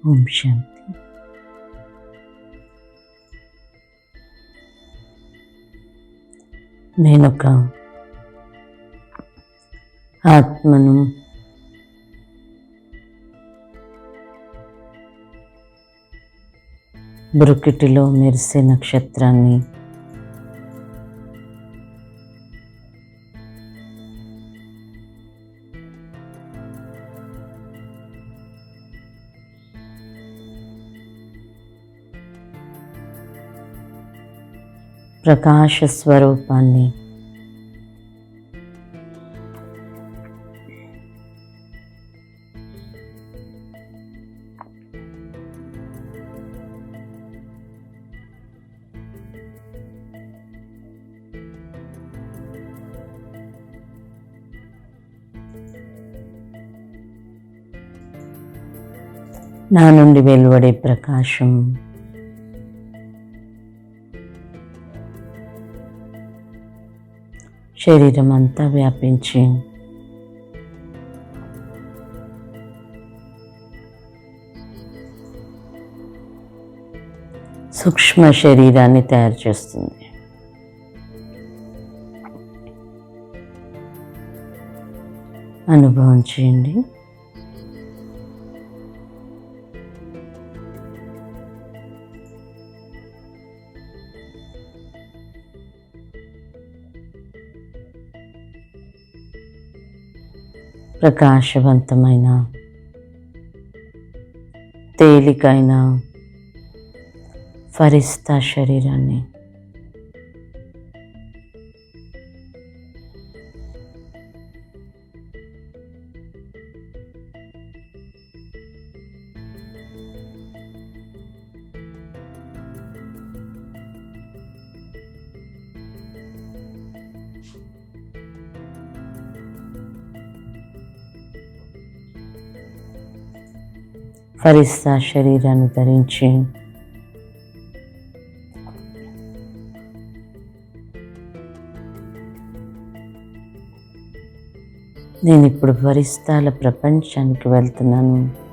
ఓం శాంతి. నేనొక ఆత్మను. బ్రుకిటిలో మెరిసే నక్షత్రాన్ని. ప్రకాశ స్వరూపాన్ని. నా నుండి వెలువడే ప్రకాశం శరీరం అంతా వ్యాపించి సూక్ష్మ శరీరాన్ని తయారు చేస్తుంది. అనుభవం చేయండి. ప్రకాశవంతమైన, తేలికైన ఫరిస్తా శరీరాన్ని ఫరిస్తా శరీరాన్ని ధరించి నేను ఇప్పుడు ఫరిస్తాల ప్రపంచానికి వెళ్తున్నాను.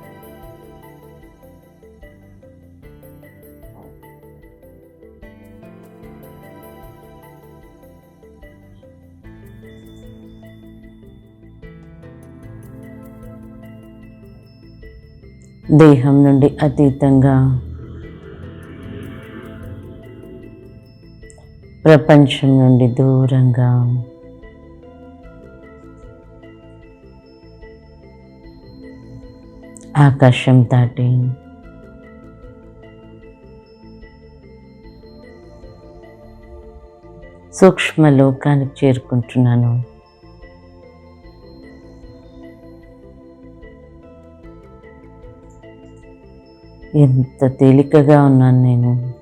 దేహం నుండి అతీతంగా ప్రపంచం నుండి దూరంగా ఆకాశం దాటి సూక్ష్మ లోకానికి చేరుకుంటున్నాను. ఎంత తేలికగా ఉన్నాను నేను.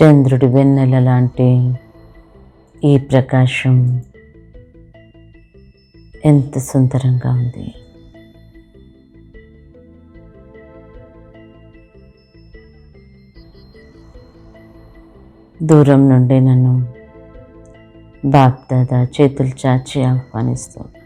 చంద్రుడి వెన్నెల లాంటి ఈ ప్రకాశం ఎంత సుందరంగా ఉంది. దూరం నుండి నన్ను బాప్ దాదా చేతులు చాచి ఆహ్వానిస్తూ ఉన్నారు.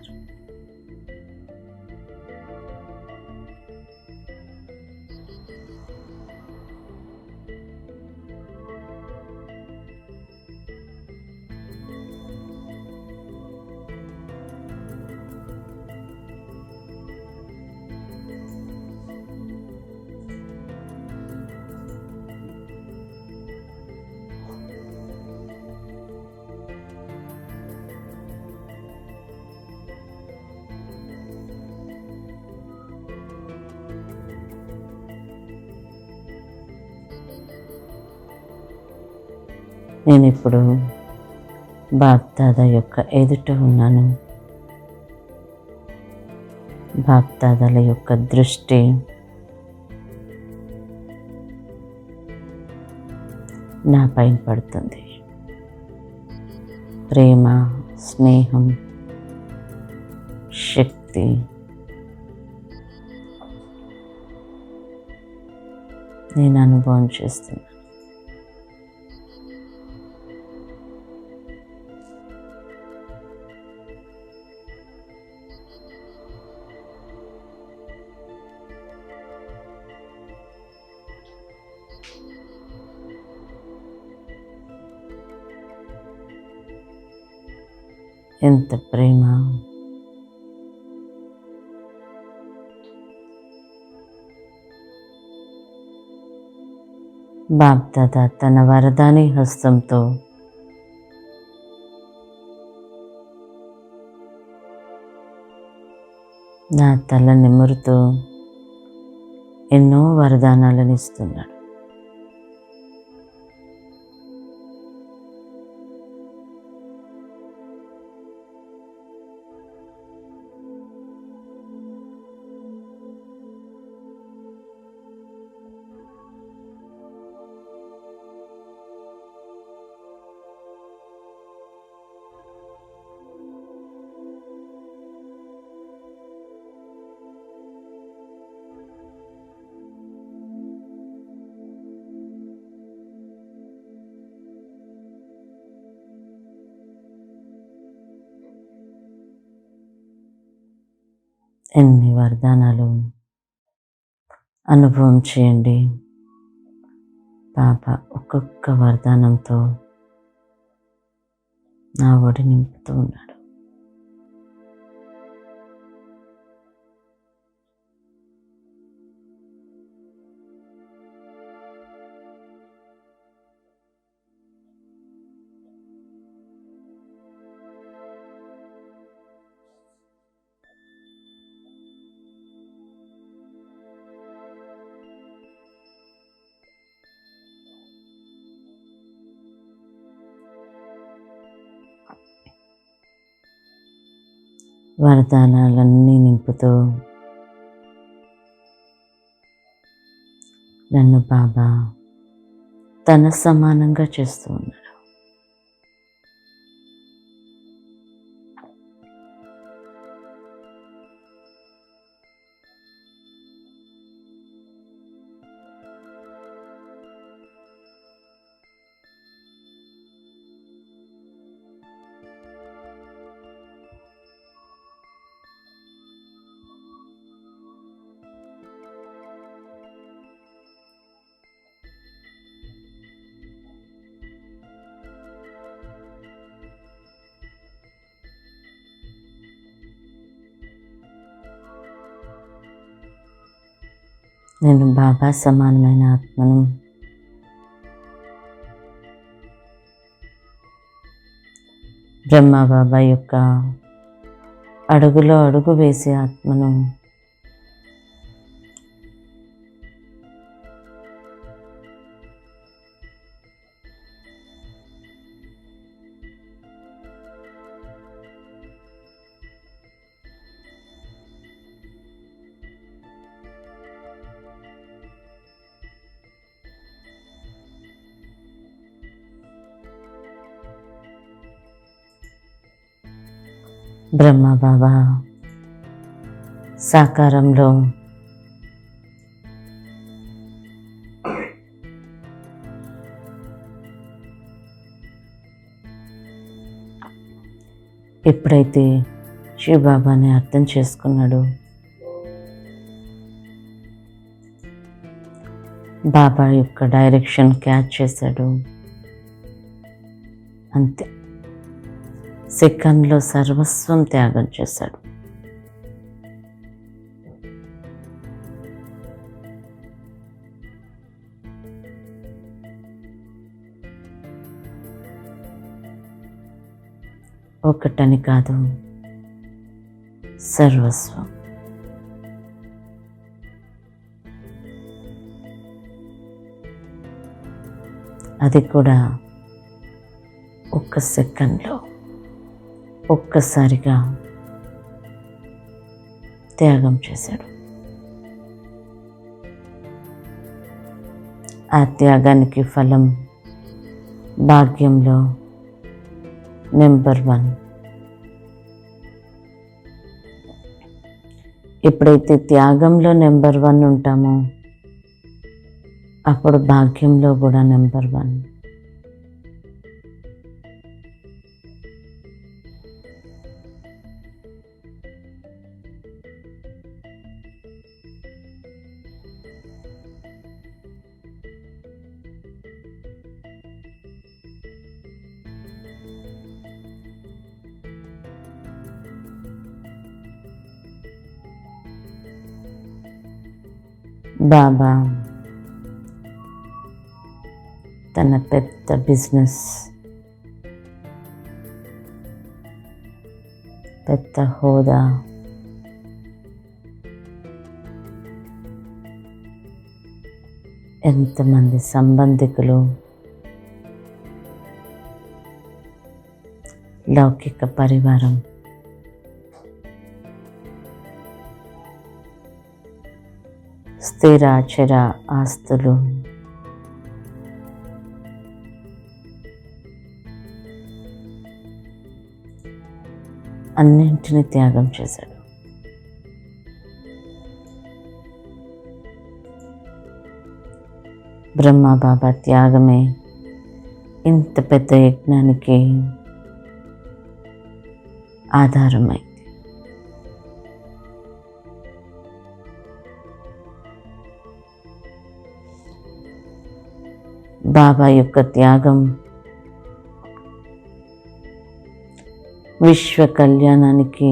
నేను ఇప్పుడు బాప్దాదా యొక్క ఎదుట ఉన్నాను. బాప్దాదాల యొక్క దృష్టి నా పైన పడుతుంది. ప్రేమ, స్నేహం, శక్తి నేను అనుభవం చేస్తున్నాను. ఎంత ప్రేమ! బాప్దాదా తన వరదాని హస్తంతో నా తల నిమురుతూ ఎన్నో వరదానాలను ఇస్తున్నాడు. ఎన్ని వరదానాలు అనుభవం చేయండి. బాబా ఒక్కొక్క వరదానంతో నా ఒడి నింపుతూ ఉన్నాడు. వరదానాలన్నీ నింపుతూ నన్ను బాబా తన సమానంగా చేస్తూ ఉన్నాడు. నేను బాబా సమానమైన ఆత్మను. బ్రహ్మ బాబా యొక్క అడుగులో అడుగు వేసే ఆత్మను. బ్రహ్మ బాబా సాకారంలో ఎప్పుడైతే శివబాబాని అర్థం చేసుకున్నాడో, బాబా యొక్క డైరెక్షన్ క్యాచ్ చేశాడు, అంతే సెకండ్లో సర్వస్వం త్యాగం చేశాడు. ఒకటని కాదు, సర్వస్వం. అది కూడా ఒక్క సెకండ్లో ఒక్కసారిగా త్యాగం చేశాడు. ఆ త్యాగానికి ఫలం భాగ్యంలో నెంబర్ 1. ఎప్పుడైతే త్యాగంలో నెంబర్ 1 ఉంటామో అప్పుడు భాగ్యంలో కూడా నెంబర్ 1. బాబా తన పెద్ద బిజినెస్, పెద్ద హోదా, ఎంతమంది సంబంధికులు, లౌకిక పరివారం, స్థిర చర ఆస్తులు, అన్నింటినీ త్యాగం చేశాడు. బ్రహ్మబాబా త్యాగమే ఇంత పెద్ద యజ్ఞానికి ఆధారమైంది. బాబా యొక్క త్యాగం విశ్వ కళ్యాణానికి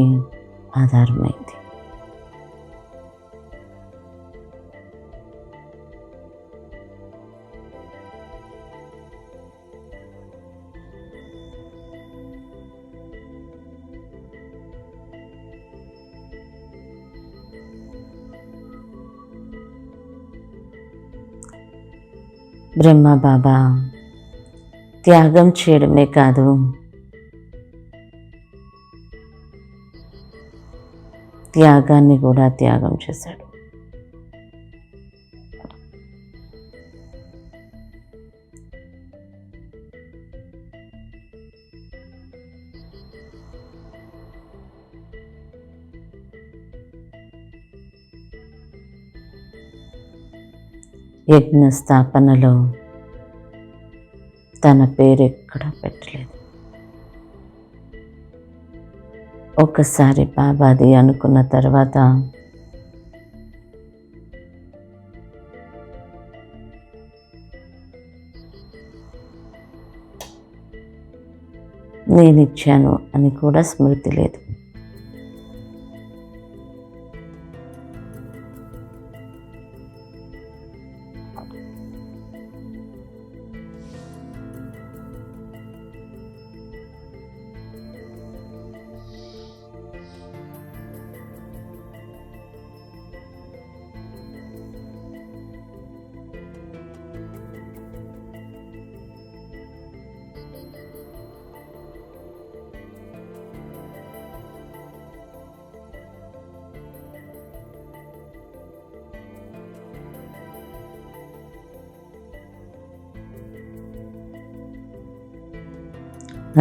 ఆధారమైంది. బ్రహ్మబాబా త్యాగం చేయడమే కాదు, త్యాగాన్ని కూడా త్యాగం చేశాడు. యజ్ఞ స్థాపనలో తన పేరు ఎక్కడా పెట్టలేదు. ఒకసారి బాబాది అనుకున్న తర్వాత నేనిచ్చాను అని కూడా స్మృతి లేదు.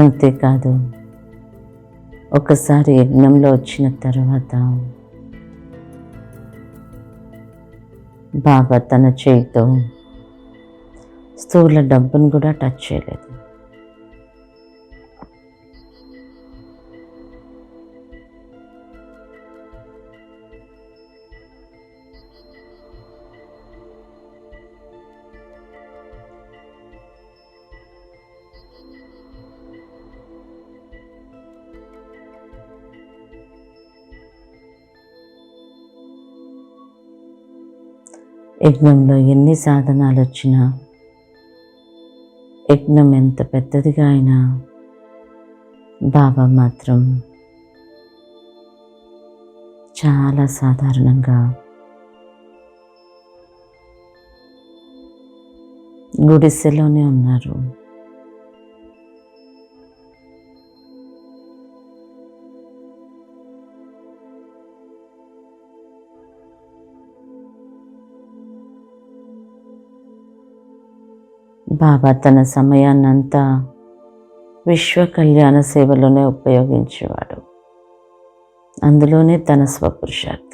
అంతేకాదు, ఒకసారి యజ్ఞంలో వచ్చిన తర్వాత బాబా తన చేయితో స్థూల డబ్బును కూడా టచ్ చేయలేదు. యజ్ఞంలో ఎన్ని సాధనాలు వచ్చినా, యజ్ఞం ఎంత పెద్దదిగా అయినా బాబా మాత్రం చాలా సాధారణంగా గుడిసెలోనే ఉన్నారు. బాబా తన సమయాన్నంతా విశ్వ కళ్యాణ సేవలోనే ఉపయోగించేవాడు. అందులోనే తన స్వపురుషార్థం.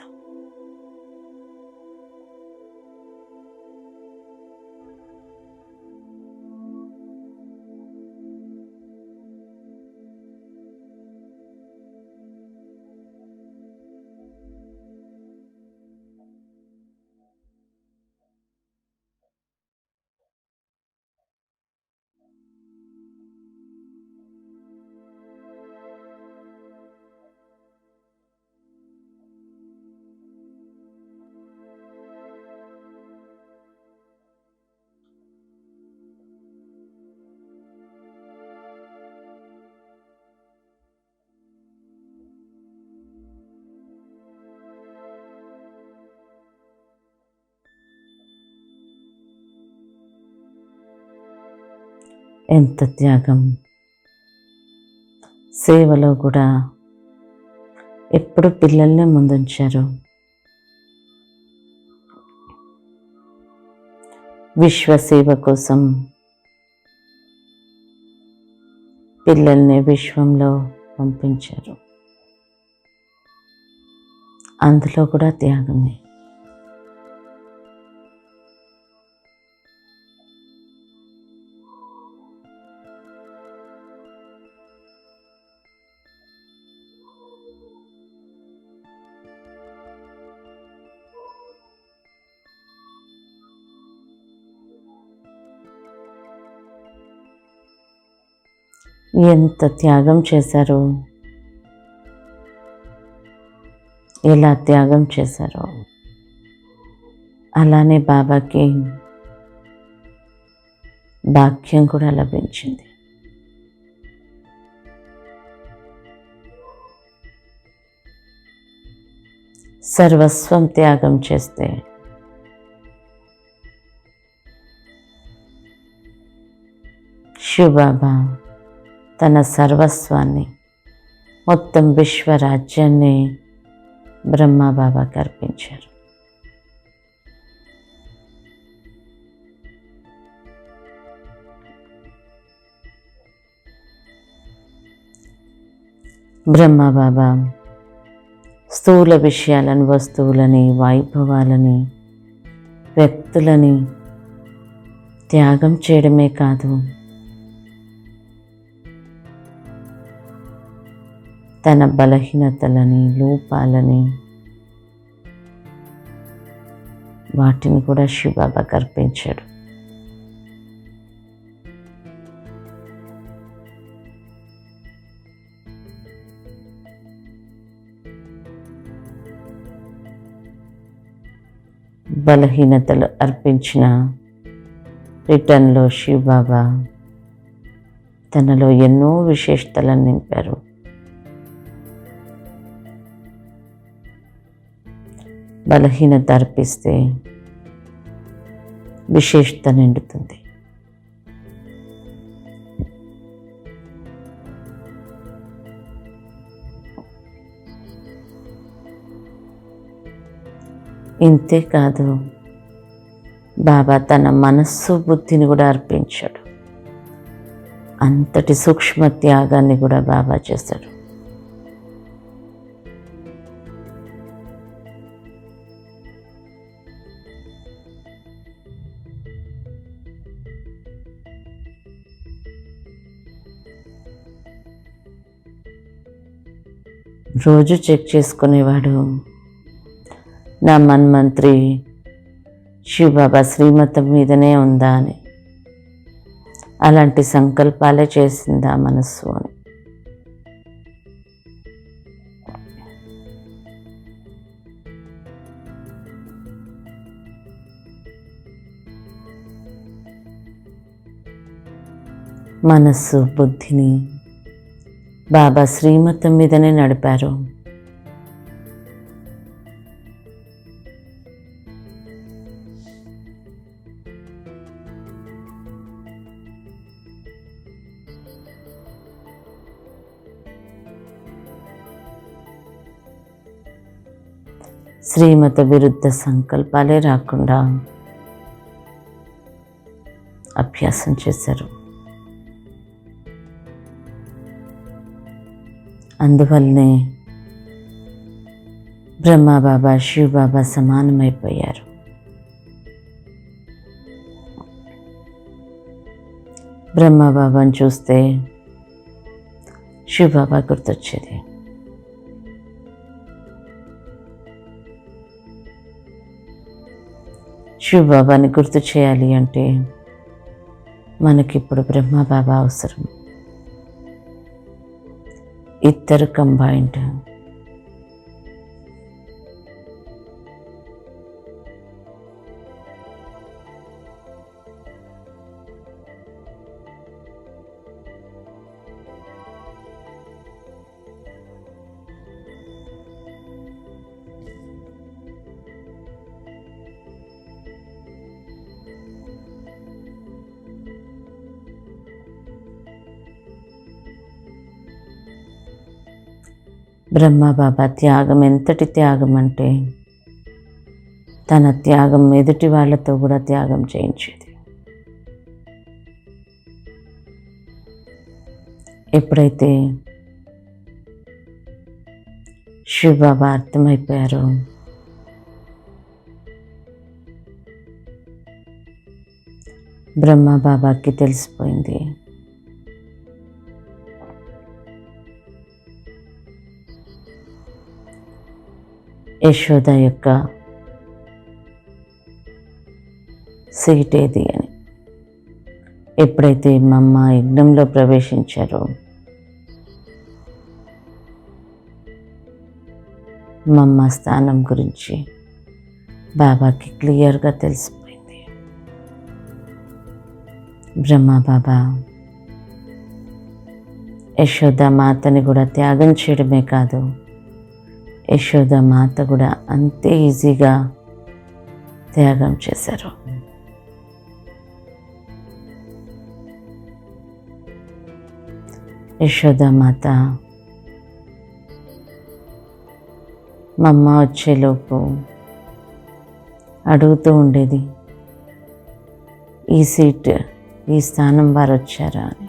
ఎంత త్యాగం! సేవలో కూడా ఎప్పుడు పిల్లల్ని ముందుంచారు. విశ్వసేవ కోసం పిల్లల్ని విశ్వంలో పంపించారు. అందులో కూడా త్యాగమే. ఎంత త్యాగం చేశారు, ఎలా త్యాగం చేశారో అలానే బాబాకి భాగ్యం కూడా లభించింది. సర్వస్వం త్యాగం చేస్తే శివబాబా తన సర్వస్వాన్ని, మొత్తం విశ్వరాజ్యాన్ని బ్రహ్మబాబాకి అర్పించారు. బ్రహ్మబాబా స్థూల విషయాలను, వస్తువులని, వైభవాలని, వ్యక్తులని త్యాగం చేయడమే కాదు, తన బలహీనతలని, లోపాలని వాటిని కూడా శివబాబాకి అర్పించాడు. బలహీనతలు అర్పించిన రిటర్న్లో శివబాబా తనలో ఎన్నో విశేషతలను నింపారు. బలహీనత అర్పిస్తే విశేషత నిండుతుంది. ఇంతే కాదు, బాబా తన మనస్సు, బుద్ధిని కూడా అర్పించాడు. అంతటి సూక్ష్మ త్యాగాన్ని కూడా బాబా చేశాడు. రోజు చెక్ చేసుకునేవాడు, నా మన్మంత్రి శివబాబా శ్రీమతం మీదనే ఉందా అని. అలాంటి సంకల్పాలే చేసిందా మనస్సు అని. మనస్సు, బుద్ధిని బాబా శ్రీమతం మీదనే నడిపారు. శ్రీమత విరుద్ధ సంకల్పాలే రాకుండా ఆ అభ్యాసం చేశారు. అందువల్లనే బ్రహ్మబాబా శివబాబా సమానమైపోయారు. బ్రహ్మబాబాను చూస్తే శివబాబా గుర్తొచ్చేది. శివబాబాని గుర్తు చేయాలి అంటే మనకిప్పుడు బ్రహ్మబాబా అవసరం. ఇద్దరు కంబైన్డ్. బ్రహ్మబాబా త్యాగం ఎంతటి త్యాగం అంటే తన త్యాగం ఎదుటి వాళ్ళతో కూడా త్యాగం చేయించేది. ఎప్పుడైతే శివబాబా అర్థమైపోయారో బ్రహ్మబాబాకి తెలిసిపోయింది యశోద యొక్క సీట్ ఏది అని. ఎప్పుడైతే మా అమ్మ యజ్ఞంలో ప్రవేశించారో మా అమ్మ స్థానం గురించి బాబాకి క్లియర్గా తెలిసిపోయింది. బ్రహ్మబాబా యశోద మాతని కూడా త్యాగం చేయడమే కాదు, యశోద మాత కూడా అంతే ఈజీగా త్యాగం చేశారు. యశోద మాత మా అమ్మ వచ్చేలోపు అడుగుతూ ఉండేది, ఈ సీట్ ఈ స్థానం వారు వచ్చారా అని.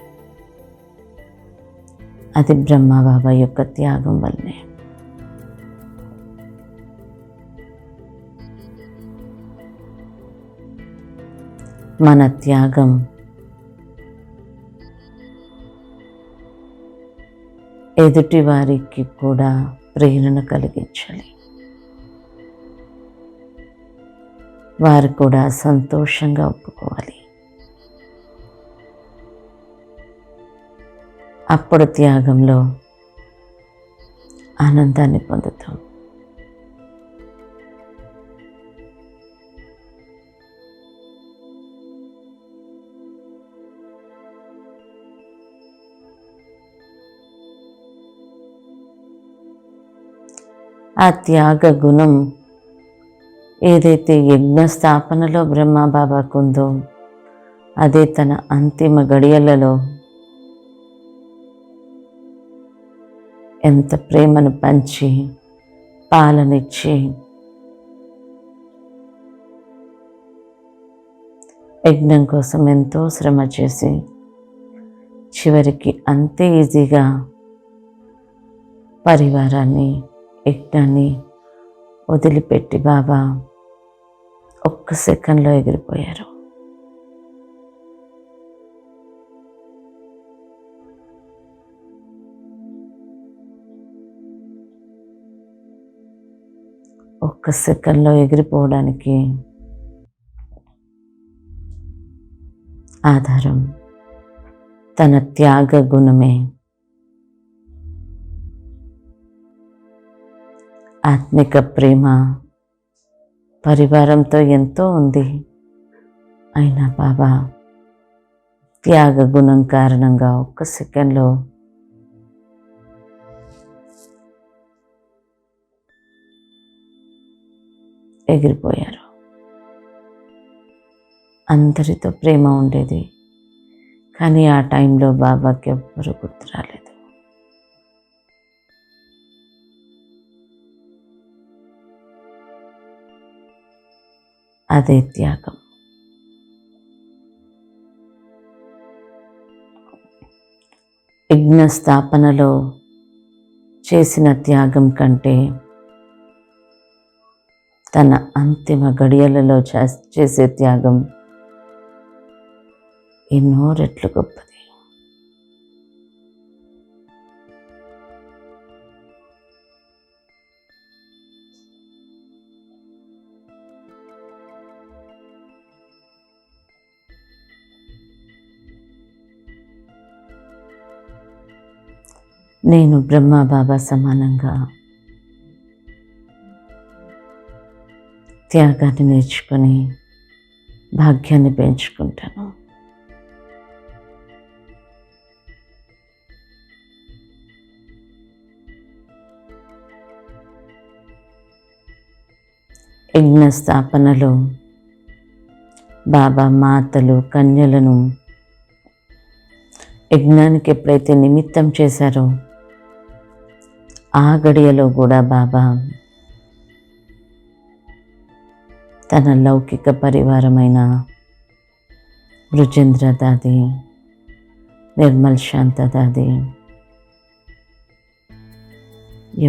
అది బ్రహ్మబాబా యొక్క త్యాగం వల్లనే. మన త్యాగం ఎదుటి వారికి కూడా ప్రేరణ కలిగించాలి. వారు కూడా సంతోషంగా ఒప్పుకోవాలి. అప్పుడు త్యాగంలో ఆనందాన్ని పొందుతాం. ఆ త్యాగ గుణం ఏదైతే యజ్ఞ స్థాపనలో బ్రహ్మబాబాకు ఉందో అదే తన అంతిమ గడియలలో ఎంత ప్రేమను పంచి పాలనిచ్చి యజ్ఞం కోసం ఎంతో శ్రమ చేసి చివరికి అంతే ఈజీగా పరివారాన్ని యజ్ఞాన్ని వదిలిపెట్టి బాబా ఒక్క సెకండ్లో ఎగిరిపోయారు. ఒక్క సెకండ్లో ఎగిరిపోవడానికి ఆధారం తన త్యాగ గుణమే. ఆత్మిక ప్రేమ పరివారంతో ఎంతో ఉంది. అయినా బాబా త్యాగ గుణం కారణంగా ఒక్క సెకండ్లో ఎగిరిపోయారు. అందరితో ప్రేమ ఉండేది, కానీ ఆ టైంలో బాబాకి ఎవ్వరూ గుర్తు రాలేదు. అదే త్యాగం. యజ్ఞ స్థాపనలో చేసిన త్యాగం కంటే తన అంతిమ గడియలలో చేసే త్యాగం ఎన్నో రెట్లు గొప్పది. నేను బ్రహ్మబాబా సమానంగా త్యాగాన్ని నేర్చుకొని భాగ్యాన్ని పెంచుకుంటాను. యజ్ఞ స్థాపనలో బాబా మాతలు కన్యలను యజ్ఞానికి ఎప్పుడైతే నిమిత్తం చేశారో ఆ గడియలో కూడా బాబా తన లౌకిక పరివారమైన బృజేంద్ర దాది, నిర్మల్ శాంత దాది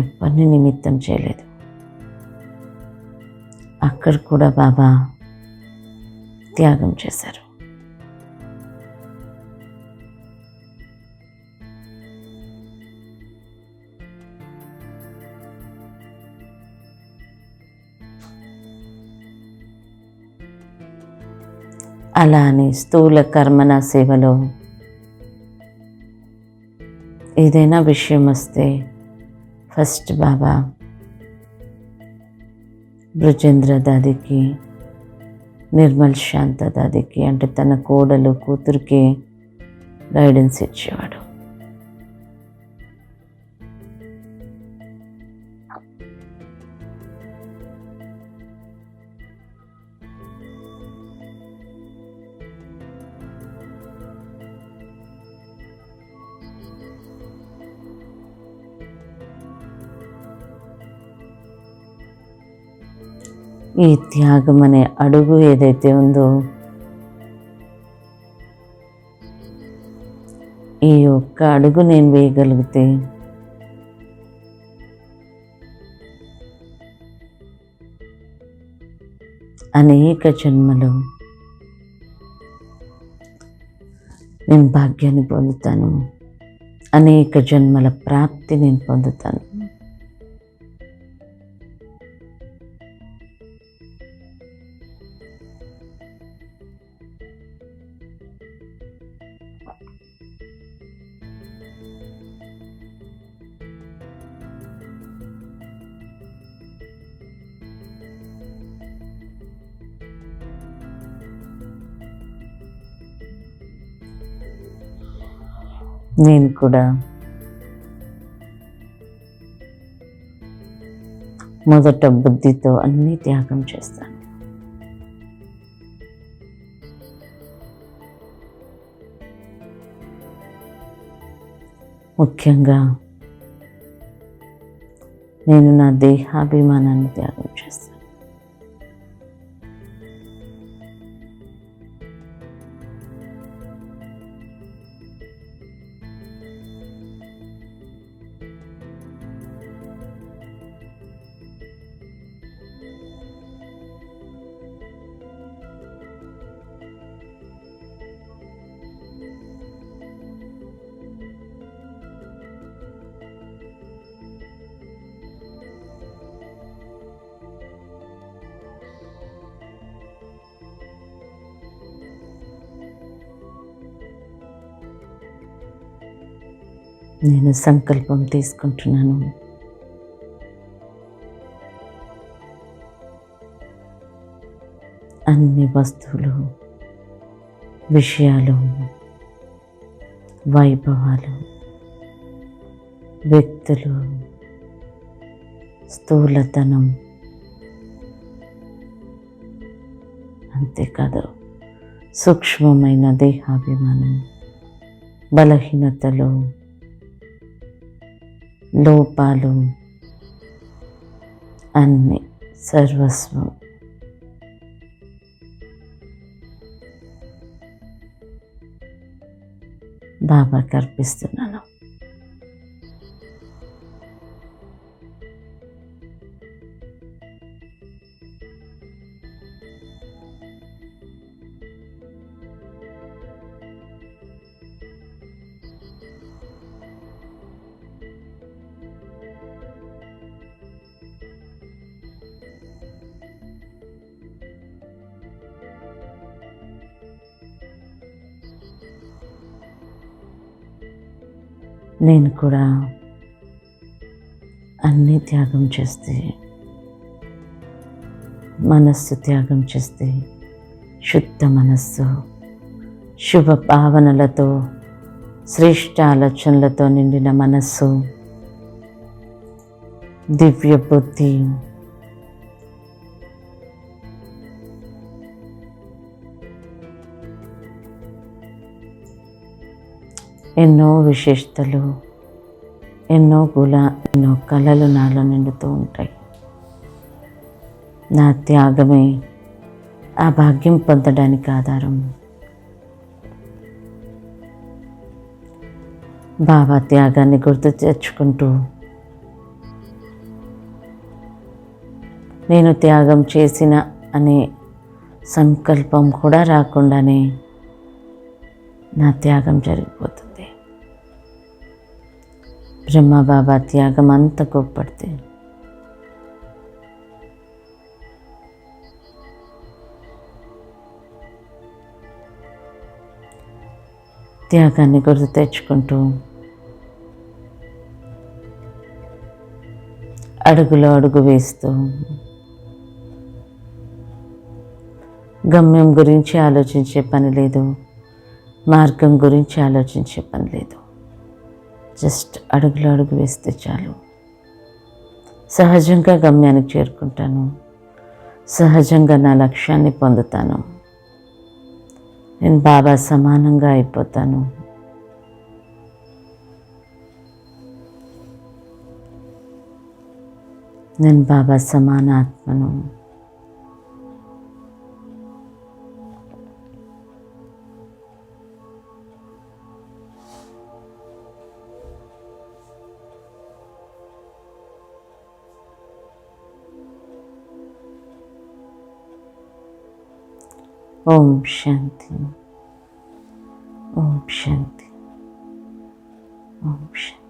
ఎవరిని నిమిత్తం చేయలేదు. అక్కడ కూడా బాబా త్యాగం చేశారు. అలా అని స్థూల కర్మణ సేవలో ఏదైనా విషయం వస్తే ఫస్ట్ బాబా బృజేంద్ర దాదికి, నిర్మల్ శాంత దాదికి అంటే తన కోడలు కూతురికి గైడెన్స్ ఇచ్చేవాడు. ఈ త్యాగం అనే అడుగు ఏదైతే ఉందో ఈ ఒక్క అడుగు నేను వేయగలిగితే అనేక జన్మలు నేను భాగ్యాన్ని పొందుతాను, అనేక జన్మల ప్రాప్తి నేను పొందుతాను. నేను కూడా మొదట బుద్ధితో అన్నీ త్యాగం చేస్తాను. ముఖ్యంగా నేను నా దేహాభిమానాన్ని త్యాగం చేస్తాను. నేను సంకల్పం తీసుకుంటున్నాను. అన్ని వస్తువులు, విషయాలు, వైభవాలు, వ్యక్తులు, స్థూలతనం, అంతేకాదు సూక్ష్మమైన దేహాభిమానం, బలహీనతలు, లోపాలు అన్ని సర్వస్వం బాబాకి అర్పిస్తున్నాను. నేను కూడా అన్నీ త్యాగం చేస్తే, మనస్సు త్యాగం చేస్తే, శుద్ధ మనస్సు, శుభ భావనలతో, శ్రేష్ఠ ఆలోచనలతో నిండిన మనస్సు, దివ్య బుద్ధి, ఎన్నో విశేషతలు, ఎన్నో కళలు నాలో నిండుతూ ఉంటాయి. నా త్యాగమే ఆ భాగ్యం పొందడానికి ఆధారం. బాబా త్యాగాన్ని గుర్తు తెచ్చుకుంటూ, నేను త్యాగం చేసిన అనే సంకల్పం కూడా రాకుండానే నా త్యాగం జరిగిపోతుంది. బ్రహ్మబాబా త్యాగం అంత గొప్పది. త్యాగాన్ని గుర్తు తెచ్చుకుంటూ అడుగులో అడుగు వేస్తూ గమ్యం గురించి ఆలోచించే పని లేదు, మార్గం గురించి ఆలోచించే పని లేదు. జస్ట్ అడుగులో అడుగు వేస్తే చాలు. సహజంగా గమ్యానికి చేరుకుంటాను, సహజంగా నా లక్ష్యాన్ని పొందుతాను. నేను బాబా సమానంగా అయిపోతాను. నేను బాబా సమాన ఆత్మను. ఓం శాంతి, ఓం శాంతి, ఓం శాంతి.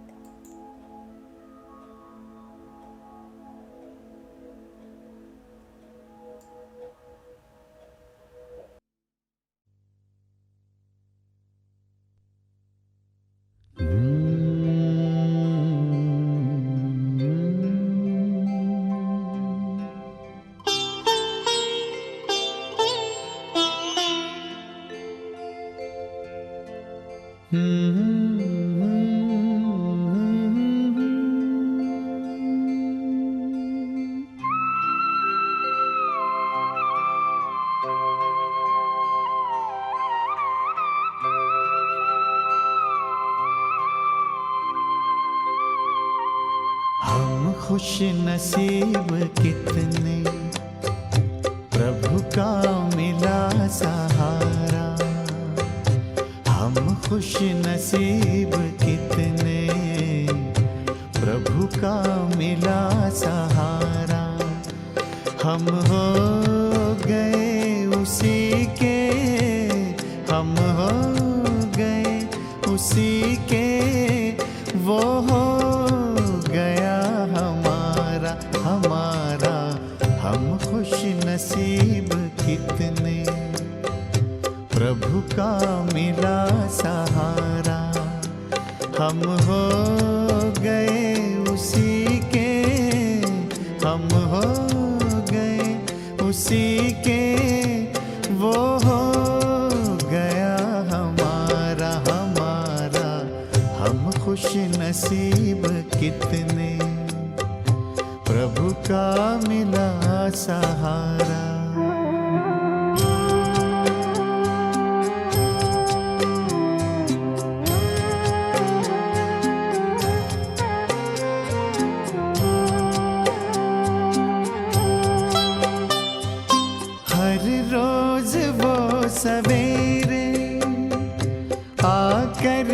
हम खुश नसीब कितने, प्रभु का मिला सहारा। हम खुश नसीब कितने, प्रभु का मिला सहारा। हम हो गए उसी के, हम हो गए उसी के, वो हो गया हमारा हमारा। हम खुश नसीब कितने, प्रभु का मिला सहारा। हम हो गए उसी के, हम हो गए उसी के, वो हो गया हमारा हमारा। हम खुश नसीब कितने, प्रभु का मिला सहारा। हर रोज वो सवेरे आकर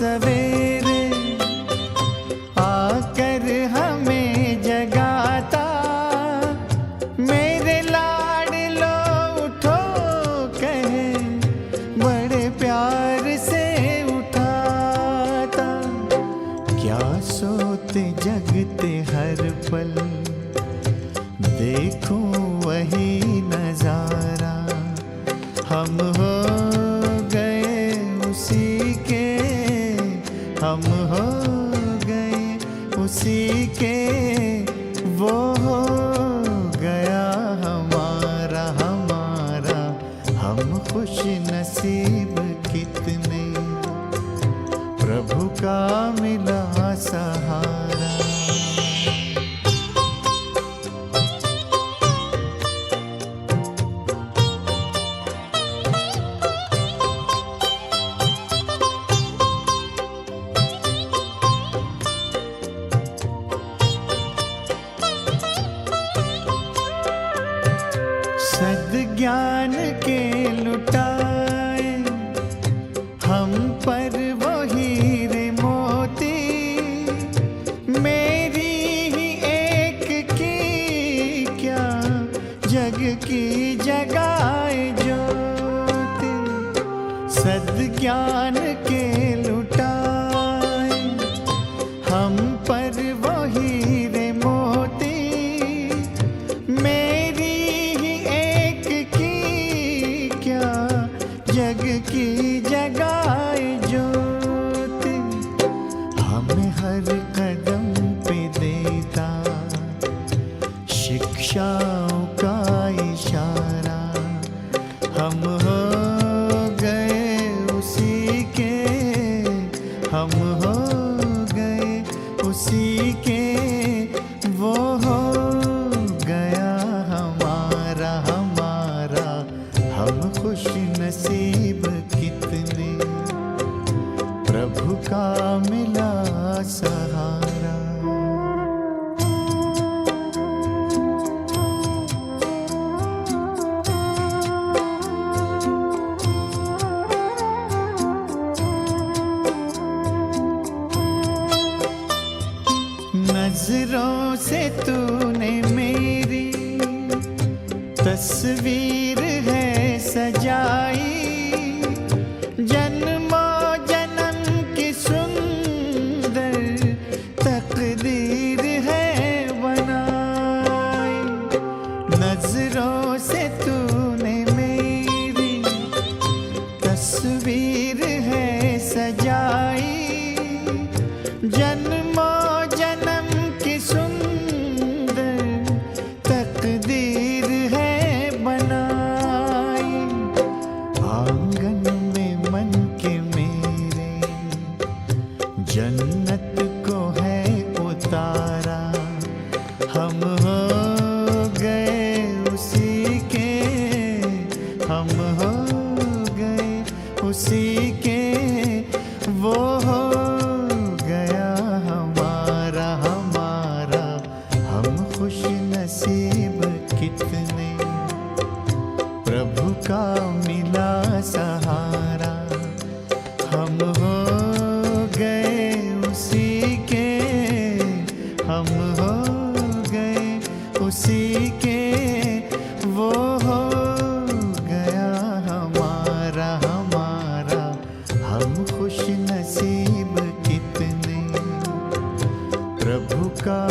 सवेरे आकर हमें जगाता, मेरे लाडलो उठो कहे बड़े प्यार से उठाता। क्या सोते जगते हर पल देखूं वही नजारा, हम हो गए उसी के, हम हो गए उसी के, वो हो गया हमारा हमारा। हम खुश नसीब कितने, प्रभु का मिला सहारा। सद्ज्ञान के लुटाए हम पर वो हीरे मोती, मेरी ही एक की क्या जग की जगाए ज्योति। सद्ज्ञान के लुटाए हम पर वो हीरे मोती, मेरी जग की जगाए ज्योति। हमें हर कदम पे देता शिक्षाओं का इशारा, हम हो गए उसी के, हम हो गए उसी के, वो हो गया हमारा हमारा। हम खुश नसीब कितने, प्रभु का मिला सहारा। नजरों से तूने मेरी तस्वीर है सजाई, जन्मों जन्म की सुंदर तकदीर है बनाई। नजरों से तूने मेरी तस्वीर है सजाई, जन्मों जन्म की सुंदर तकदीर है बनाई। आंगन में मन के मेरे जन्नत को है उतारा, हम हो गए उसी के, हम हो गए उसी के, वो हो गया हमारा हमारा। हम खुश नसीब कितने, प्रभु का मिला सहारा। हम हो गए उसी के, हम हो गए उसी के, वो हो गया हमारा हमारा। हम खुश नसीब कितने, प्रभु का